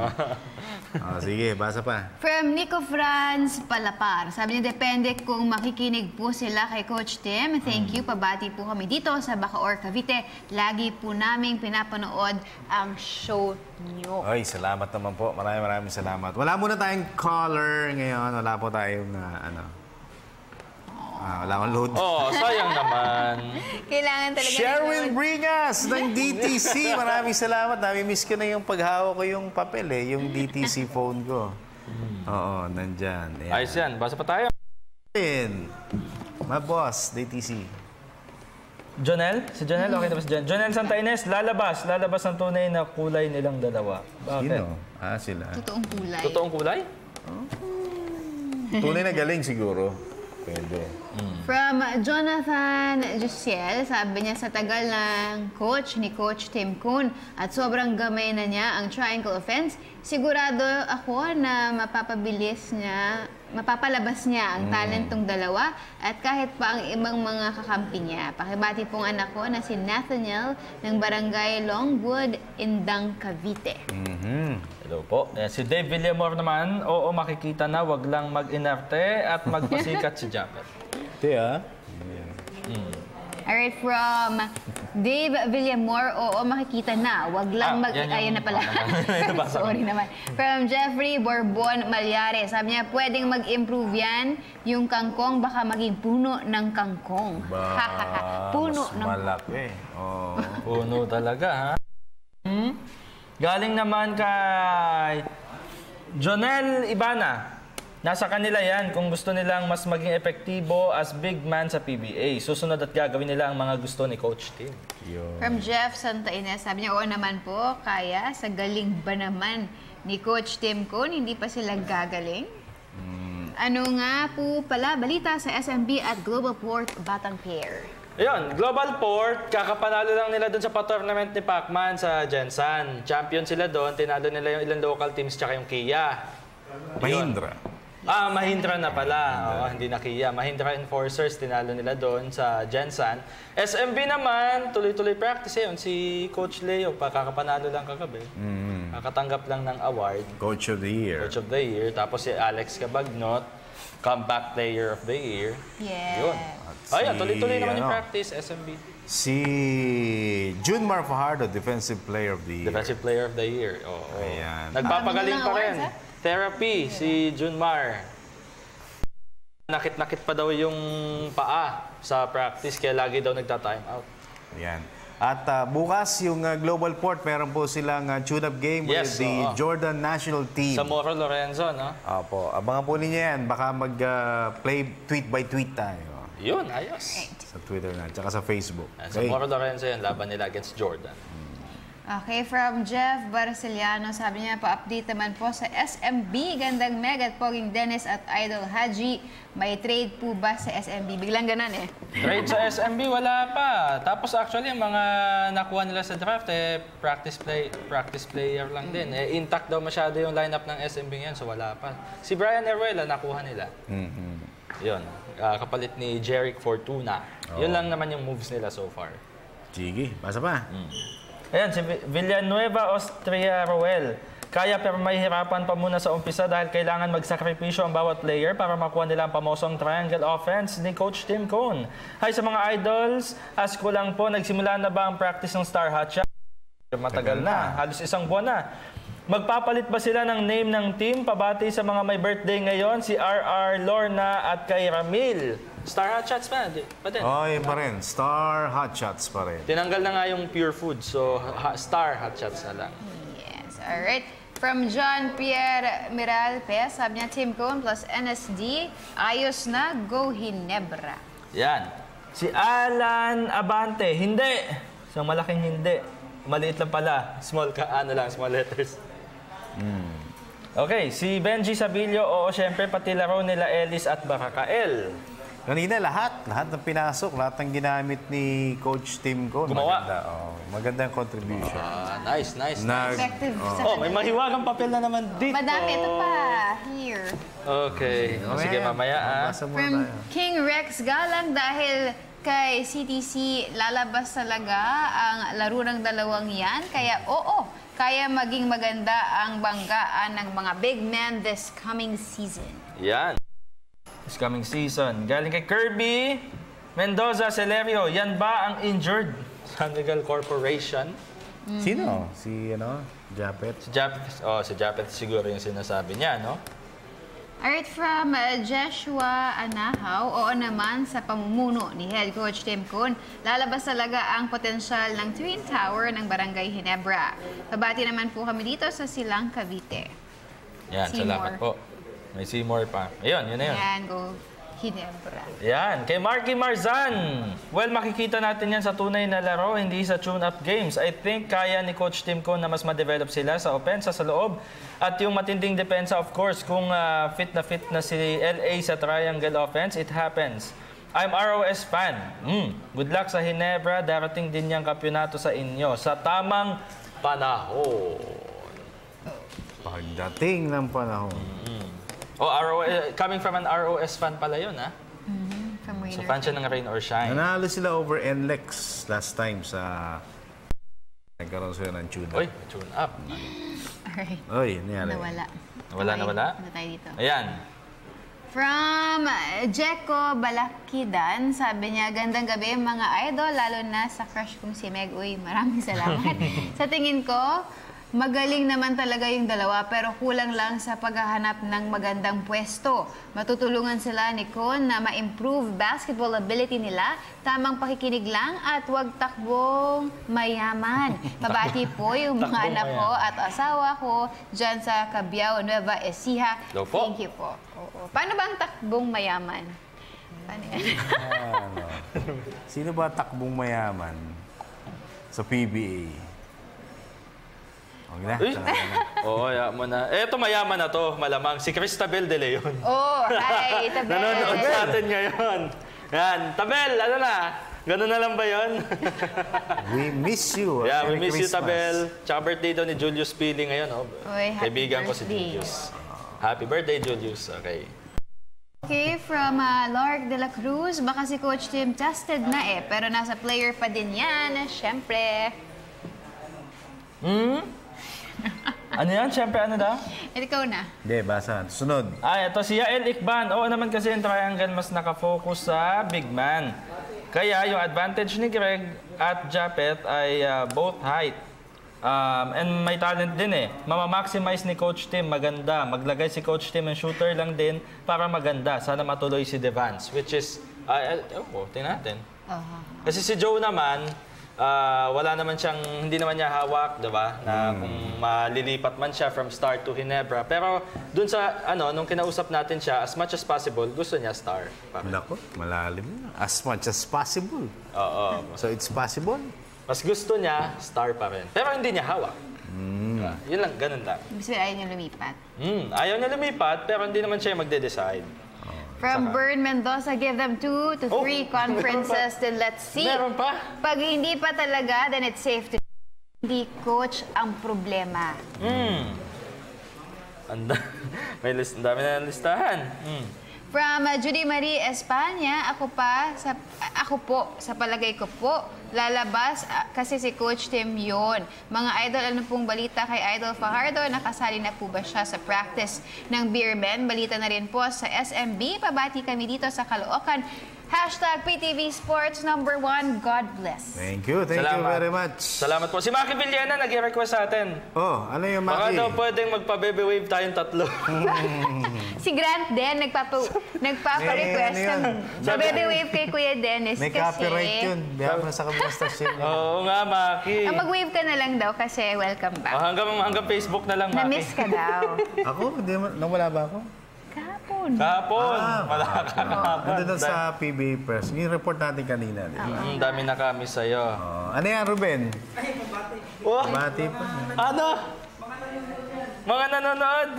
Sige, basa pa. From Nico Franz Palapar. Sabi niya, depende kung makikinig po sila kay Coach Tim. Thank you. Pabati po kami dito sa Bacoor, Cavite. Lagi po naming pinapanood ang show niyo. Ay, salamat naman po. Maraming salamat. Wala muna tayong caller ngayon. Wala po tayong wala akong load. Sayang naman. Kailangan talaga Sherwin Bringas ng DTC. Maraming salamat. Nami-miss ko na yung paghawak ko yung papel yung DTC phone ko. Oo, nandyan. Ayan. Ayos yan. Basa pa tayo. My boss, DTC. Jonel? Si Jonel? Okay na ba si Jonel? Jonel Santa Ines, lalabas. Lalabas ang tunay na kulay nilang dalawa. Bakit? Sino? Sila. Totoong kulay. Totoong kulay? Tunay na galing siguro. Pwede. From Jonathan Jusiel, sabi niya sa tagal ng coach ni Coach Tim Cone at sobrang gamay na niya ang triangle offense, sigurado ako na mapapalabas niya ang talentong dalawa at kahit pa ang ibang mga kakampi niya. Pakibati pong anak ko na si Nathaniel ng Barangay Longwood, Indang, Cavite. Hello po. Si Dave Villamor naman, oo, makikita na, wag lang mag-inerte at magpasikat si Japet. Alright, from Dave Villamor, oo, makikita na. Wag lang ayun na pala. Sorry naman. From Jeffrey Borbon Malyare, sabi niya, pwedeng mag-improve yan. Yung kangkong, baka maging puno ng kangkong. Puno ng malaki. Puno talaga, ha? Galing naman kay Jonel Ibana. Nasa kanila yan kung gusto nilang mas maging epektibo as big man sa PBA. Susunod at gagawin nila ang mga gusto ni Coach Tim. From Jeff Santa Ines, sabi niya, oo naman po, kaya sa galing ba naman ni Coach Tim Cone, hindi pa sila gagaling? Ano nga po pala balita sa SMB at Global Port Batang Pier? Ayun, Global Port, kakapanalo lang nila doon sa pa-tournament ni Pacman sa Gensan. Champion sila doon, tinalo nila yung ilang local teams tsaka yung Kia. Mahindra. Mahindra na pala. Hindi na Kia. Mahindra Enforcers, tinalo nila doon sa Gensan. SMB naman, tuloy-tuloy practice yun. Si Coach Leo, kakapanalo lang kagabi. Kakatanggap lang ng award. Coach of the Year. Coach of the Year. Tapos si Alex Cabagnot, Comeback Player of the Year. Yeah. Yun. Ayun, tuloy-tuloy naman yung practice, SMB. Si Junmar Fajardo, Defensive Player of the Year. Defensive Player of the Year. Oo. Ayan. Nagpapagaling pa rin. Therapy, si Junmar. Nakit-nakit pa daw yung paa sa practice, kaya lagi daw nagta-time out. Ayan. At bukas yung Global Port, meron po silang tune-up game with the Jordan National Team. Sa Moro Lorenzo, no? Opo. Abangan po ninyo yan. Baka mag-play tweet by tweet tayo. Yun, ayos. Sa Twitter na, tsaka sa Facebook. Sa Moro Lorenzo yan, laban nila against Jordan. Okay, from Jeff Barceliano, sabi niya, pa-update naman po sa SMB, Gandang Meg at Poging Dennis at Idol Haji. May trade po ba sa SMB? Biglang ganan eh. Trade sa SMB, wala pa. Tapos actually, mga nakuha nila sa draft, practice player lang din. Intact daw masyado yung lineup ng SMB yan, so wala pa. Si Brian Eruela, nakuha nila. Yun, kapalit ni Jerick Fortuna. Yun lang naman yung moves nila so far. Sige, basa pa. Ayan, si Villanueva Austria Roel. Kaya pero may hirapan pa muna sa umpisa dahil kailangan magsakripisyo ang bawat player para makuha nila ang pamosong triangle offense ni Coach Tim Cone. Hi sa mga idols, ask ko lang po, nagsimula na ba ang practice ng Star Hotshot? Matagal na, halos isang buwan na. Magpapalit ba sila ng name ng team? Pabati sa mga may birthday ngayon, si RR Lorna at kay Ramil. Star Hotshots pa din. Yun pa rin. Star Hotshots pa rin. Tinanggal na nga yung Pure Food, so Star Hotshots na lang. Yes, alright. From John Pierre Miralpe, sabi niya, Tim Cone plus NSD, ayos na, go Ginebra. Yan. Si Alan Abante, hindi. So malaking hindi. Maliit lang pala. Small letters. Okay, si Benji Sabilio, oo, syempre, pati laro nila Ellis at Barakael. Kanina lahat ng pinasok, lahat ng ginamit ni Coach Tim Cone. Gumawa. Maganda yung contribution. Nice. Effective. May mahiwagang papel na naman dito. Madami, ito pa. Here. Okay. Sige, mamaya. From King Rex Galang, dahil kay CTC lalabas talaga ang laro ng dalawang yan. Kaya kaya maging maganda ang banggaan ng mga big men this coming season. Yan. This coming season. Galing kay Kirby Mendoza Celerio. Yan ba ang injured San Miguel Corporation? Sino? Si Japet? Si Japet siguro yung sinasabi niya, no? Alright, from Joshua Anahaw, oo naman sa pamumuno ni Head Coach Tim Cone, lalabas talaga ang potensyal ng Twin Tower ng Barangay Ginebra. Pabati naman po kami dito sa Silang, Cavite. Yan, salamat po. May Seymour pa. Ayun, yun na yun. Yan, go Ginebra. Yan, kay Marky Marzan. Well, makikita natin yan sa tunay na laro, hindi sa tune-up games. I think kaya ni Coach Tim Cone na mas ma-develop sila sa opensa, sa loob. At yung matinding depensa, of course, kung fit na si LA sa triangle offense, it happens. I'm ROS fan. Good luck sa Ginebra. Darating din yung kampyonato sa inyo sa tamang panahon. Pagdating ng panahon. Coming from an ROS fan pala yun, ha? So, fan siya ng Rain or Shine. Nanalo sila over NLEX last time sa... Nagkaroon sila ng tune-up. Uy, tune-up. Alright. Uy, nangyari. Nawala. Punta tayo dito. Ayan. From Jeko Balakidan, sabi niya, gandang gabi mga idol, lalo na sa crush kong si Meg. Uy, maraming salamat. Sa tingin ko, magaling naman talaga yung dalawa pero kulang lang sa paghahanap ng magandang pwesto. Matutulungan sila ni Cone na ma-improve basketball ability nila, tamang pakikinig lang at huwag takbong mayaman. Pabati po yung mga anak ko at asawa ko dyan sa Cabiao, Nueva Ecija. Thank you po. Paano ba ang takbong mayaman? Paano yan? Sino ba takbong mayaman sa PBA? Ya mo na. Eto mayaman na to, malamang. Si Cristabel De Leon. Hi, Tabel. Nanonood sa atin ngayon. Yan, Tabel, ano na? Ganun na lang ba yun? We miss you. Yeah, we miss you, Tabel. Tsaka birthday daw ni Julius Pili ngayon. Kaibigan ko si Julius. Happy birthday, Julius. Okay. Okay, from Lark de la Cruz, baka si Coach Tim tested na pero nasa player pa din yan, syempre. Ano yan? Siyempre, ano daw? Ikaw na. Hindi, basa. Sunod. Ito si Yael Ikban. Oo naman kasi yung triangle mas nakafocus sa big man. Kaya yung advantage ni Greg at Japet ay both height. And may talent din Mama-maximize ni Coach Tim, maganda. Maglagay si Coach Tim ng shooter lang din para maganda. Sana matuloy si Devance, which is, tingnan natin. Kasi si Joe naman, wala naman siyang, hindi naman niya hawak, diba? Na kung malilipat man siya from Star to Ginebra. Pero dun sa, nung kinausap natin siya, as much as possible, gusto niya Star. Nako, malalim na. As much as possible. Oo. So it's possible? Mas gusto niya, Star pa rin. Pero hindi niya hawak. Diba? Yun lang, ganun lang. Ibig ayaw niya lumipat. Ayaw niya lumipat, pero hindi naman siya magde-decide. From Bern Mendoza, give them 2 to 3 conferences, then let's see. Meron pa? Pag hindi pa talaga, then it's safe to hindi coach ang problema. May dami na listahan. From Judy Marie Espanya, ako po, sa palagay ko po, lalabas kasi si Coach Tim yun. Mga idol, ano pong balita kay Idol Fajardo? Nakasali na po ba siya sa practice ng Beermen? Balita na rin po sa SMB. Pabati kami dito sa Caloocan. #PTV Sports #1. God bless. Thank you very much. Salamat po. Si Maki Villena nag-request sa atin. Ano yung Maki? Baka daw pwedeng magpa-baby wave tayong tatlo. Si Grant din, nagpapa-request ng baby wave kay Kuya Dennis. May kasi, copyright yun. Biyak na sa kabilang stasyon. Oo nga, Maki. Mag-wave ka na lang daw kasi welcome back. Hanggang Facebook na lang, Maki. Na-miss ka daw. Ako? Nawala ba ako? Kahapon. Wala ka kahapon. Nandun sa PBA Press. Yung report natin kanina. Dami na kami sa'yo. Ano yan, Ruben? Oh, Bati pa. ano? Mga nanonood?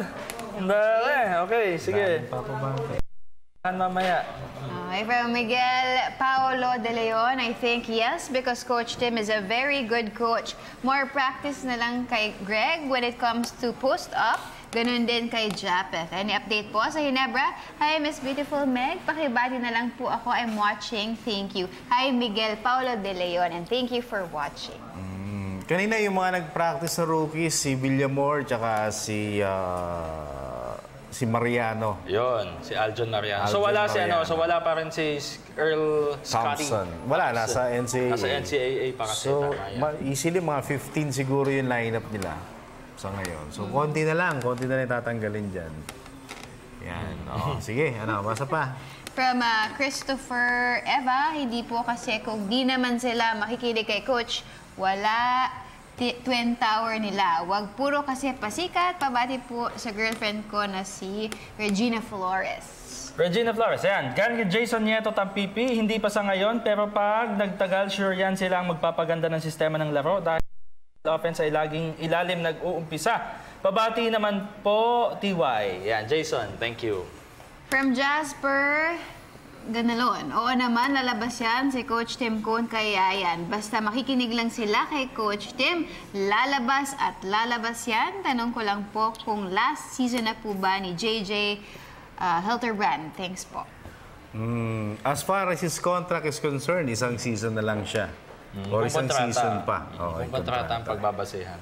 Okay, sige. Mamaya. From Miguel Paolo De Leon, I think yes, because Coach Tim is a very good coach. More practice na lang kay Greg when it comes to post-up. Ganun din kay Japeth. Any update po sa Ginebra? Hi, Miss Beautiful Meg. Pakibati na lang po ako. I'm watching. Thank you. Hi, Miguel Paolo De Leon, and thank you for watching. Kanina yung mga nag-practice na rookies, si Villamor, tsaka si Mariano. Yun, si Aljon Mariano. So wala wala pa rin si Earl Scotty Thompson. Wala, nasa NCAA. Nasa NCAA pa kasi. So, easily mga 15 siguro yung lineup nila sa ngayon. So, konti na lang tatanggalin dyan. Yan. Sige, basa pa. From Christopher Eva, hindi po kasi kung di naman sila makikinig kay Coach, wala Twin Tower nila. Wag puro kasi pasikat. Pabati po sa girlfriend ko na si Regina Flores. Regina Flores, ayan. Galing Jason Nieto Tampipi, hindi pa sa ngayon, pero pag nagtagal, sure yan silang magpapaganda ng sistema ng laro dahil offense ay laging ilalim nag-uumpisa. Pabati naman po, TY. Yan, Jason, thank you. From Jasper Ganalon, oo naman, lalabas yan si Coach Tim Cone kaya yan. Basta makikinig lang sila kay Coach Tim, lalabas at lalabas yan. Tanong ko lang po kung last season na po ba ni JJ Hilterbrand. Thanks po. As far as his contract is concerned, isang season na lang siya. Or isang season pa. Kung kontrata ang pagbabasehan.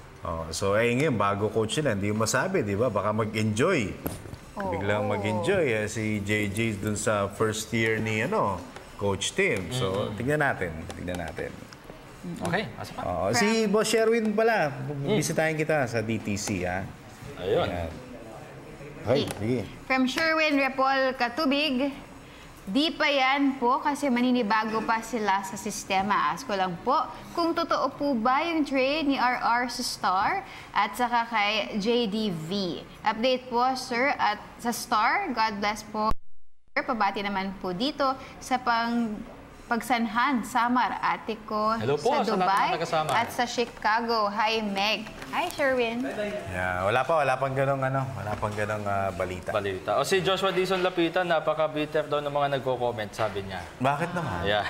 So, ngayon, bago coach sila, hindi mo masabi, di ba? Baka mag-enjoy. Biglang mag-enjoy si JJ dun sa first year ni Coach Tim. So, tignan natin. Okay, asa pa? Si Boss Sherwin pala, bisitahin kita sa DTC, ha? Ayun. Okay, sige. From Sherwin Repol Katubig, di pa yan po kasi maninibago pa sila sa sistema. Ask ko lang po kung totoo po ba yung trade ni RR sa Star at saka kay JDV. Update po, sir, at sa Star. God bless po. Pabati naman po dito sa Pagsanhan, Samar, ate ko sa Dubai at sa Chicago. Hi, Meg. Hi, Sherwin. Yeah, wala pang ganong balita. O si Joshua Dizon Lapitan, napaka-bitter daw ng mga nagko-comment, sabi niya. Bakit naman? Yeah.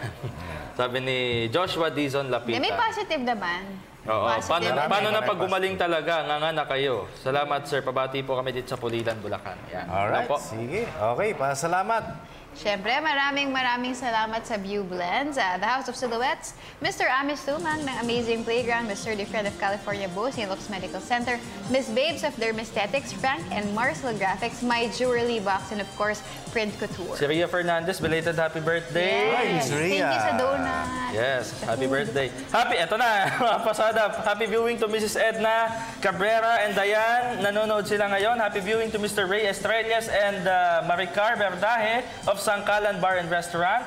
Sabi ni Joshua Dizon Lapitan. May positive naman. Oo. Paano na pag gumaling talaga? Nga na kayo. Salamat, sir. Pabati po kami dito sa Pulilan, Bulacan. Yan. Alright, sige. Okay, salamat. Siyempre, maraming salamat sa View Blends, The House of Silhouettes, Mr. Amis Tumang ng Amazing Playground, Mr. Defred of California Bose, Lux Medical Center, Miss Babes of Dermesthetics, Frank and Marcel Graphics, My Jewelry Box, and of course, Print Couture. Si Ria Fernandez, belated happy birthday. Yes, thank you sa donut. Yes, happy birthday. Eto na, mga pasada. Happy viewing to Mrs. Edna Cabrera and Diane. Nanonood sila ngayon. Happy viewing to Mr. Ray Estrellas and Maricar Verdaje of Sangkalan Bar and Restaurant.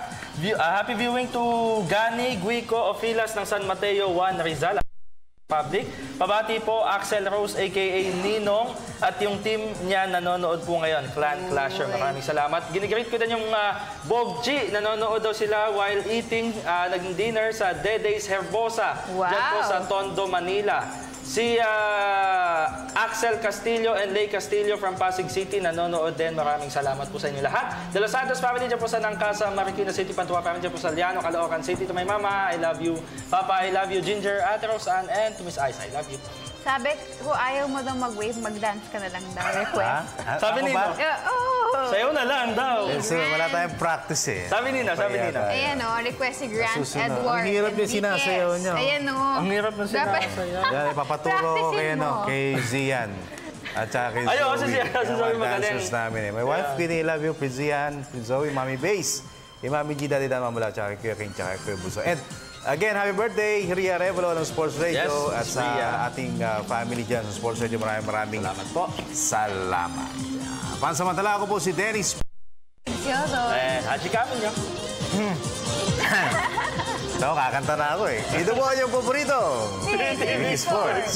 Happy viewing to Gani Guico Ofilas ng San Mateo 1 Rizal Public. Pabati po Axel Rose aka Ninong at yung team niya nanonood po ngayon, Clan Clasher. Maraming salamat. Ginigreet ko din yung Bogchi. Nanonood daw sila while eating nag-dinner sa Dede's Herbosa. Wow. Diyan po sa Tondo, Manila. Si Axel Castillo and Lay Castillo from Pasig City nanonood din. Maraming salamat po sa inyo lahat. De Los Santos family dyan po sa Nangkasa, Marikina City, Pantua family dyan po sa Liano, Caloocan City. To my mama, I love you. Papa, I love you. Ginger, Ate Roseanne, and to Miss Ice, I love you. Sabi, kung ayaw mo daw mag-wave, mag-dance ka na lang daw. Request. Sabi nino. Sayo na lang daw. Wala tayong practice eh. Sabi nina. Ayan request si Grant Edward. Ang hirap yung sinasayaw niya. Ayan Ang hirap ng sinasayaw. Yan, ipapaturo kay Zian. At saka kay Zoe. Ayun, si Zoe magaling. My wife, Queenie, love you. Prince Zian, Prince Zoe, Mami Base. Kay Mami G, Daddy Dan Mamula, tsaka kay Kuya King, tsaka kay Kuya Buso. And again, happy birthday, Ria Revolo ng Sports Radio. Yes, at sa ating family dyan sa Sports Radio, maraming salamat po. Salamat. Pansamantala, ako po si Dennis. Hachikamin niyo. So, kakanta na ako eh. Ito po ang inyong paborito. TV Sports.